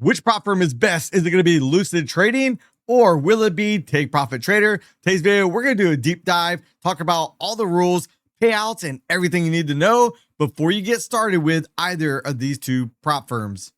which prop firm is best? Is it going to be Lucid Trading or will it be Take Profit Trader? Today's video, we're going to do a deep dive, talk about all the rules, payouts, and everything you need to know before you get started with either of these two prop firms.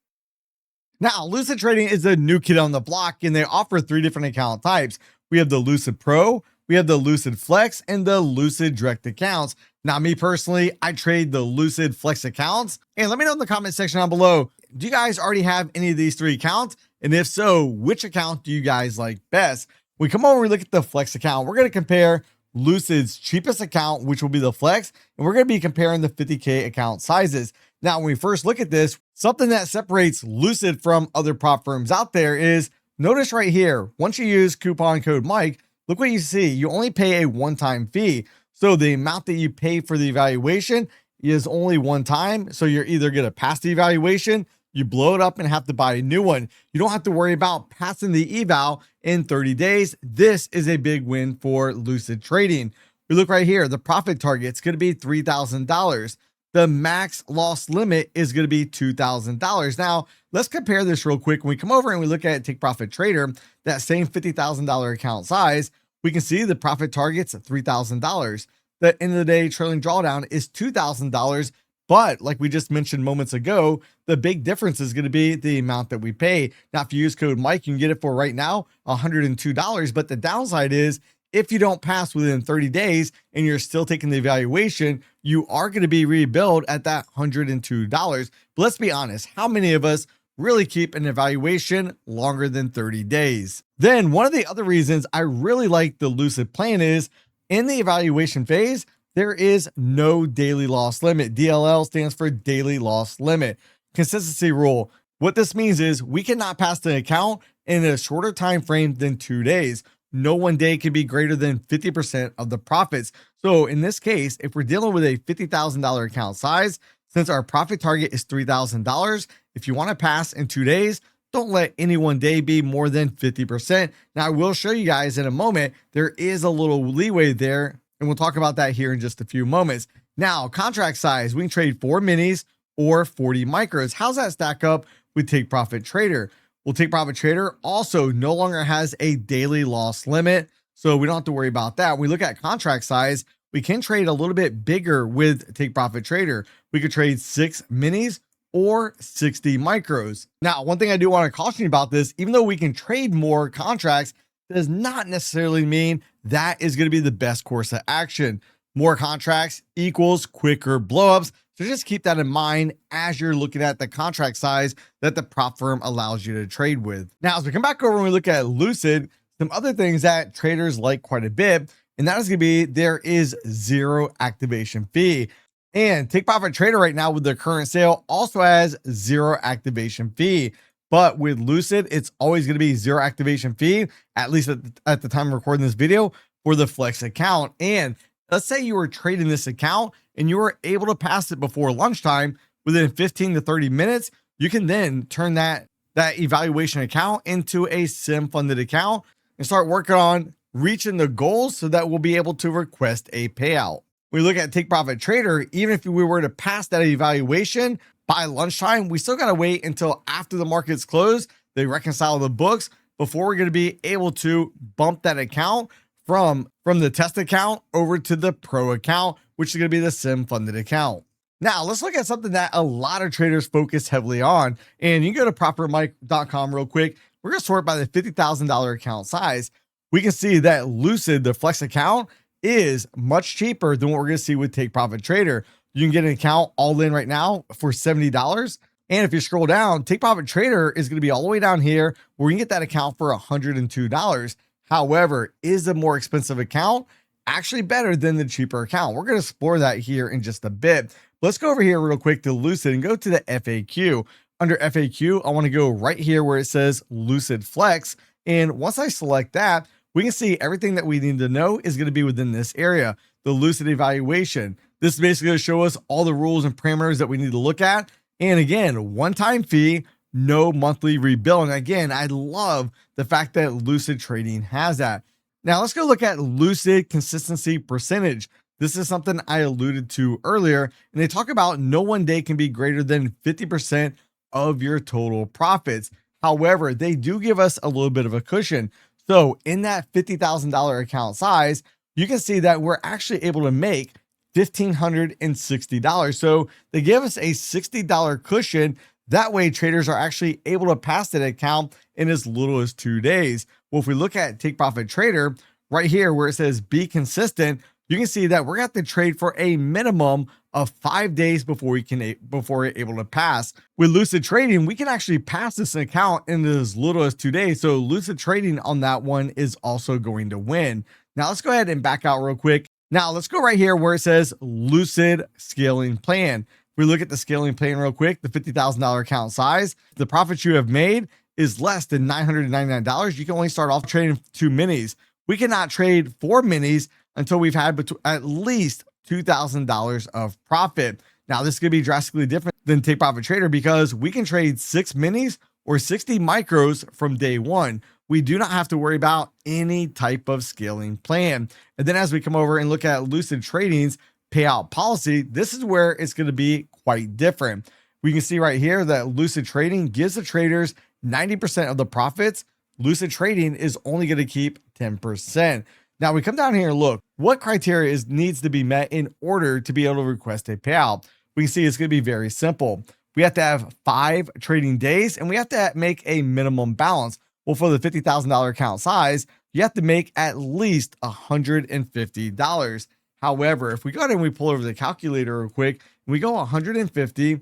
Now, Lucid Trading is a new kid on the block, and they offer 3 different account types. We have the Lucid Pro, we have the Lucid Flex, and the Lucid Direct accounts. Now, me personally, I trade the Lucid Flex accounts. And let me know in the comment section down below, do you guys already have any of these 3 accounts? And if so, which account do you guys like best? We come over and we look at the Flex account. We're going to compare Lucid's cheapest account, which will be the Flex, and we're going to be comparing the 50K account sizes. Now, when we first look at this, something that separates Lucid from other prop firms out there is, notice right here, once you use coupon code Mike, look what you see. You only pay a one-time fee. So the amount that you pay for the evaluation is only one time. So you're either going to pass the evaluation, you blow it up and have to buy a new one. You don't have to worry about passing the eval in 30 days. This is a big win for Lucid Trading. We look right here, the profit target is going to be $3,000. The max loss limit is going to be $2,000. Now, let's compare this real quick. When we come over and we look at Take Profit Trader, that same $50,000 account size, we can see the profit target's $3,000. The end of the day trailing drawdown is $2,000. But like we just mentioned moments ago, the big difference is going to be the amount that we pay. Now, if you use code Mike, you can get it for right now $102. But the downside is, if you don't pass within 30 days and you're still taking the evaluation, you are going to be rebilled at that $102. But let's be honest, how many of us really keep an evaluation longer than 30 days? Then one of the other reasons I really like the Lucid plan is, in the evaluation phase, there is no daily loss limit. DLL stands for daily loss limit. Consistency rule. What this means is we cannot pass the account in a shorter time frame than 2 days. No one day can be greater than 50% of the profits. So in this case, if we're dealing with a $50,000 account size, since our profit target is $3,000, if you want to pass in 2 days, don't let any one day be more than 50%. Now, I will show you guys in a moment, there is a little leeway there, and we'll talk about that here in just a few moments. Now, contract size, we can trade 4 minis or 40 micros. How's that stack up with Take Profit Trader? Well, Take Profit Trader also no longer has a daily loss limit, so we don't have to worry about that. When we look at contract size, we can trade a little bit bigger with Take Profit Trader. We could trade 6 minis or 60 micros. Now, one thing I do want to caution you about this, even though we can trade more contracts, does not necessarily mean that is going to be the best course of action. More contracts equals quicker blowups. So just keep that in mind as you're looking at the contract size that the prop firm allows you to trade with. Now, as we come back over and we look at Lucid, some other things that traders like quite a bit, and that is going to be there is 0 activation fee. And Take Profit Trader right now with their current sale also has 0 activation fee. But with Lucid, it's always going to be 0 activation fee, at least at the time of recording this video, for the Flex account. And let's say you were trading this account and you were able to pass it before lunchtime within 15 to 30 minutes, you can then turn that evaluation account into a sim funded account and start working on reaching the goals so that we'll be able to request a payout. We look at Take Profit Trader, even if we were to pass that evaluation by lunchtime, we still got to wait until after the market's closed, they reconcile the books before we're going to be able to bump that account from the test account over to the pro account, which is going to be the sim funded account. Now, let's look at something that a lot of traders focus heavily on. And you can go to propermike.com real quick. We're going to sort by the $50,000 account size. We can see that Lucid, the Flex account, is much cheaper than what we're going to see with Take Profit Trader. You can get an account all in right now for $70. And if you scroll down, Take Profit Trader is going to be all the way down here where you can get that account for $102. However, is a more expensive account actually better than the cheaper account? We're going to explore that here in just a bit. Let's go over here real quick to Lucid and go to the FAQ. Under FAQ, I want to go right here where it says Lucid Flex. And once I select that, we can see everything that we need to know is going to be within this area. The Lucid evaluation. This is basically going to show us all the rules and parameters that we need to look at. And again, one-time fee, no monthly rebill. And again, I love the fact that Lucid Trading has that. Now let's go look at Lucid consistency percentage. This is something I alluded to earlier, and they talk about no one day can be greater than 50% of your total profits. However, they do give us a little bit of a cushion. So in that $50,000 account size, you can see that we're actually able to make $1,560. So they give us a $60 cushion. That way traders are actually able to pass that account in as little as 2 days. Well, if we look at Take Profit Trader right here where it says be consistent, you can see that we're going to have to trade for a minimum of 5 days before we're able to pass. With Lucid Trading, we can actually pass this account in as little as 2 days. So Lucid Trading on that one is also going to win. Now let's go ahead and back out real quick. Now let's go right here where it says Lucid Scaling Plan. If we look at the scaling plan real quick, the $50,000 account size, the profits you have made is less than $999. You can only start off trading 2 minis. We cannot trade 4 minis until we've had at least $2,000 of profit. Now, this could be drastically different than Take Profit Trader because we can trade 6 minis or 60 micros from day one. We do not have to worry about any type of scaling plan. And then as we come over and look at Lucid Trading's payout policy, this is where it's going to be quite different. We can see right here that Lucid Trading gives the traders 90% of the profits. Lucid Trading is only going to keep 10%. Now we come down here and look what criteria needs to be met in order to be able to request a payout. We can see it's going to be very simple. We have to have 5 trading days and we have to make a minimum balance. Well, for the $50,000 account size, you have to make at least $150. However, if we go ahead and we pull over the calculator real quick, and we go 150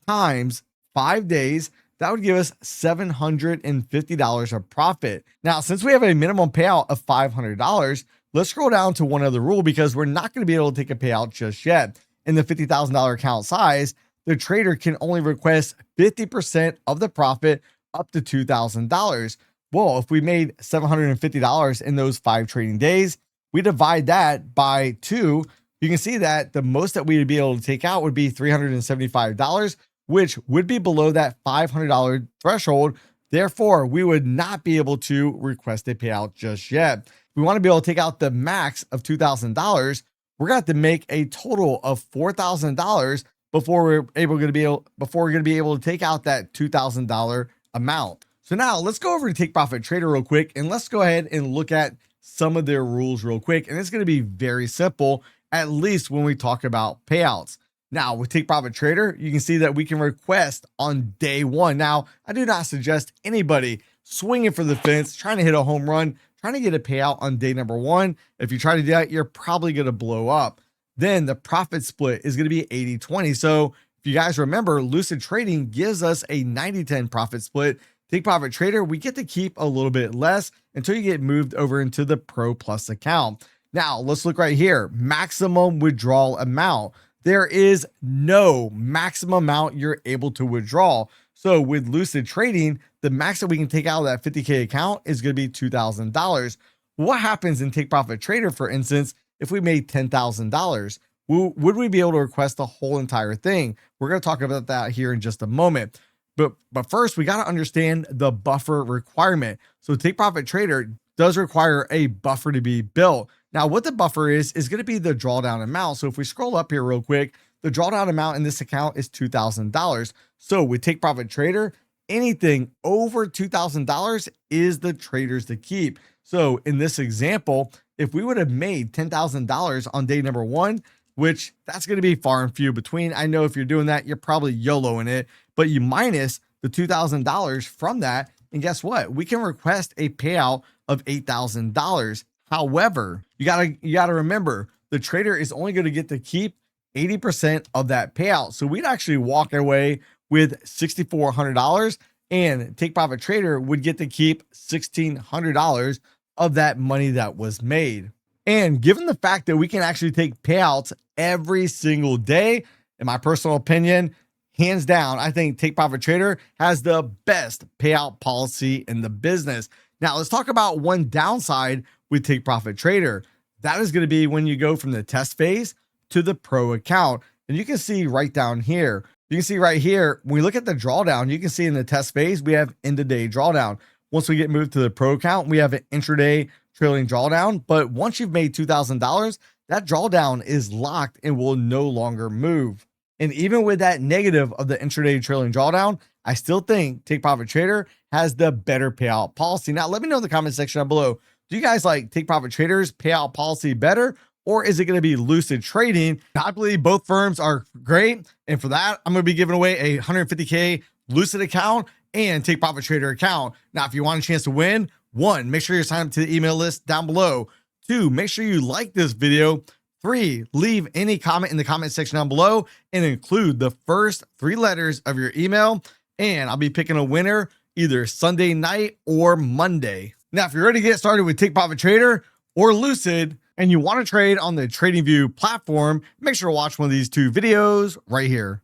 times 5 days, that would give us $750 of profit. Now, since we have a minimum payout of $500, let's scroll down to one other rule because we're not going to be able to take a payout just yet. In the $50,000 account size, the trader can only request 50% of the profit up to $2,000. Well, if we made $750 in those 5 trading days, we divide that by 2. You can see that the most that we would be able to take out would be $375, which would be below that $500 threshold. Therefore, we would not be able to request a payout just yet. If we want to be able to take out the max of $2,000, we're going to have to make a total of $4,000 before we're going to be able to take out that $2,000 amount. So now let's go over to Take Profit Trader real quick and let's go ahead and look at some of their rules real quick. And it's going to be very simple, at least when we talk about payouts. Now with Take Profit Trader, you can see that we can request on day one. Now, I do not suggest anybody swinging for the fence, trying to hit a home run, trying to get a payout on day number 1. If you try to do that, you're probably going to blow up. Then the profit split is going to be 80-20. So if you guys remember, Lucid Trading gives us a 90-10 profit split. Take Profit Trader, we get to keep a little bit less until you get moved over into the Pro Plus account. Now let's look right here, maximum withdrawal amount. There is no maximum amount you're able to withdraw. So with Lucid Trading, the max that we can take out of that 50K account is going to be $2,000. What happens in Take Profit Trader, for instance, if we made $10,000? Would we be able to request the whole entire thing? We're going to talk about that here in just a moment. But first, we got to understand the buffer requirement. So Take Profit Trader does require a buffer to be built. Now, what the buffer is going to be the drawdown amount. So if we scroll up here real quick, the drawdown amount in this account is $2,000. So with Take Profit Trader, anything over $2,000 is the traders to keep. So in this example, if we would have made $10,000 on day number 1, which that's going to be far and few between. I know if you're doing that, you're probably YOLOing it, but you minus the $2,000 from that. And guess what? We can request a payout of $8,000. However, you gotta remember the trader is only going to get to keep 80% of that payout. So we'd actually walk away with $6,400 and Take Profit Trader would get to keep $1,600 of that money that was made. And given the fact that we can actually take payouts every single day, in my personal opinion, hands down, I think Take Profit Trader has the best payout policy in the business. Now let's talk about one downside with Take Profit Trader. That is going to be when you go from the test phase to the pro account. And you can see right down here, you can see right here, when we look at the drawdown, you can see in the test phase, we have end of day drawdown. Once we get moved to the pro account, we have an intraday trailing drawdown. But once you've made $2,000, that drawdown is locked and will no longer move. And even with that negative of the intraday trailing drawdown, I still think Take Profit Trader has the better payout policy. Now, let me know in the comment section down below. Do you guys like Take Profit Trader's payout policy better, or is it going to be Lucid Trading? I believe both firms are great. And for that, I'm going to be giving away a 150K Lucid account and Take Profit Trader account. Now, if you want a chance to win, 1, make sure you're signed up to the email list down below. 2, make sure you like this video. 3, leave any comment in the comment section down below and include the first 3 letters of your email. And I'll be picking a winner either Sunday night or Monday. Now, if you're ready to get started with Take Profit Trader or Lucid, and you want to trade on the TradingView platform, make sure to watch one of these 2 videos right here.